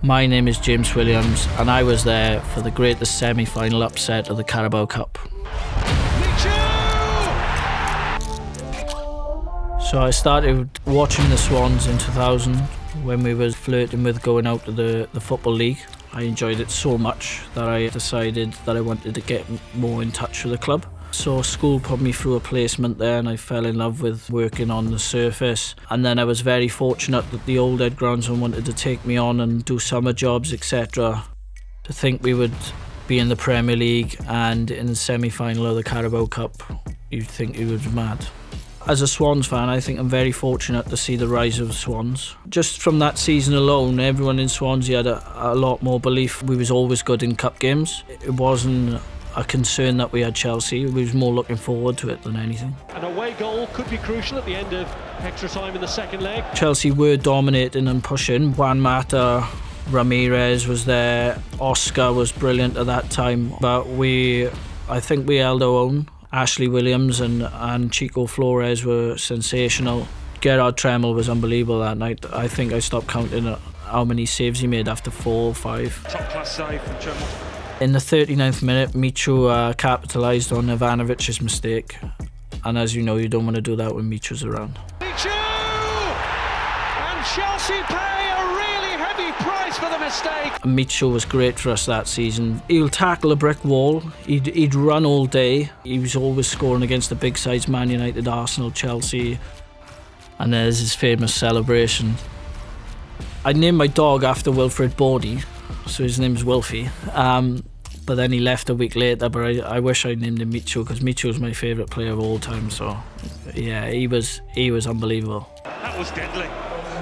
My name is James Williams and I was there for the greatest semi-final upset of the Carabao Cup. So I started watching the Swans in 2000 when we were flirting with going out to the Football League. I enjoyed it so much that I decided that I wanted to get more in touch with the club. So school put me through a placement there and I fell in love with working on the surface. And then I was very fortunate that the old head groundsman wanted to take me on and do summer jobs, etc. To think we would be in the Premier League and in the semi-final of the Carabao Cup, you'd think you was mad. As a Swans fan, I think I'm very fortunate to see the rise of Swans. Just from that season alone, everyone in Swansea had a lot more belief. We was always good in cup games. It wasn't a concern that we had Chelsea. We was more looking forward to it than anything. An away goal could be crucial at the end of extra time in the second leg. Chelsea were dominating and pushing. Juan Mata, Ramirez was there. Oscar was brilliant at that time. But I think we held our own. Ashley Williams and Chico Flores were sensational. Gerard Tremmel was unbelievable that night. I think I stopped counting how many saves he made after 4 or 5. Top class save from Tremmel. In the 39th minute, Michu capitalised on Ivanovic's mistake. And as you know, you don't want to do that when Michu's around. Michu! And Chelsea pay a really heavy price for the mistake. Michu was great for us that season. He'll tackle a brick wall. He'd run all day. He was always scoring against the big sides, Man United, Arsenal, Chelsea. And there's his famous celebration. I named my dog after Wilfred Bawdy, so his name's Wilfie. But then he left a week later, but I wish I named him Michu because Michu was my favourite player of all time. So yeah, he was unbelievable. That was deadly.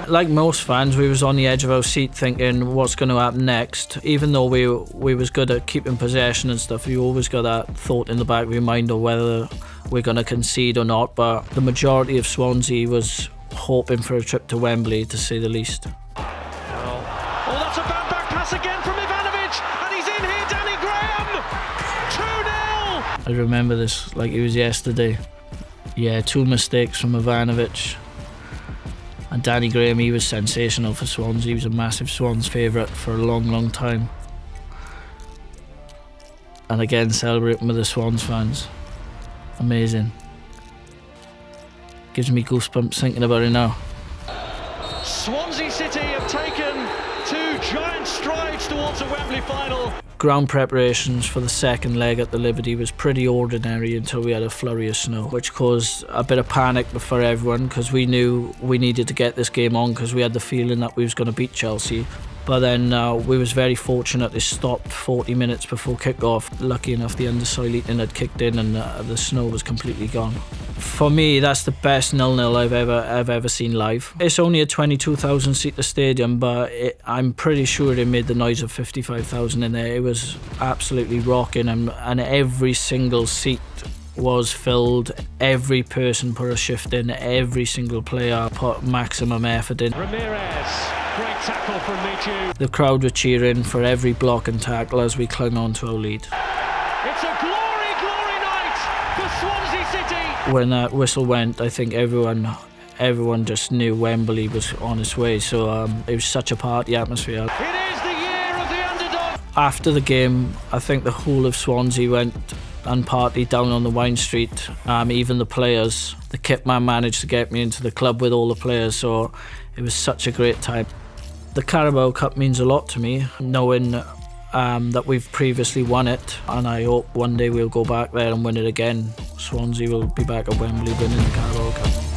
Like most fans, we was on the edge of our seat thinking what's going to happen next. Even though we was good at keeping possession and stuff, you always got that thought in the back of your mind of whether we're going to concede or not. But the majority of Swansea was hoping for a trip to Wembley, to say the least. Oh, that's a bad back pass again from Ivanovic, and he's in here, Danny Graham! 2-0! I remember this like it was yesterday. Yeah, 2 mistakes from Ivanovic. And Danny Graham, he was sensational for Swans. He was a massive Swans favourite for a long, long time. And again, celebrating with the Swans fans. Amazing. Gives me goosebumps thinking about it now. Swansea City have taken 2 giant strides towards a Wembley final. Ground preparations for the second leg at the Liberty was pretty ordinary until we had a flurry of snow, which caused a bit of panic for everyone because we knew we needed to get this game on because we had the feeling that we was going to beat Chelsea. But then we was very fortunate. It stopped 40 minutes before kick-off. Lucky enough, the undersoil heating had kicked in and the snow was completely gone. For me, that's the best 0-0 I've ever seen live. It's only a 22,000 seater stadium, but I'm pretty sure it made the noise of 55,000 in there. It was absolutely rocking, and every single seat was filled. Every person put a shift in. Every single player put maximum effort in. Ramirez, great tackle from Michu. The crowd were cheering for every block and tackle as we clung on to our lead. It's a glory, glory night for Swansea City. When that whistle went, I think everyone just knew Wembley was on its way. So it was such a party atmosphere. It is the year of the underdog. After the game, I think the whole of Swansea went and partied down on the Wine Street. Even the players. The kit man managed to get me into the club with all the players, so it was such a great time. The Carabao Cup means a lot to me, knowing that we've previously won it, and I hope one day we'll go back there and win it again. Swansea will be back at Wembley winning the Carabao Cup.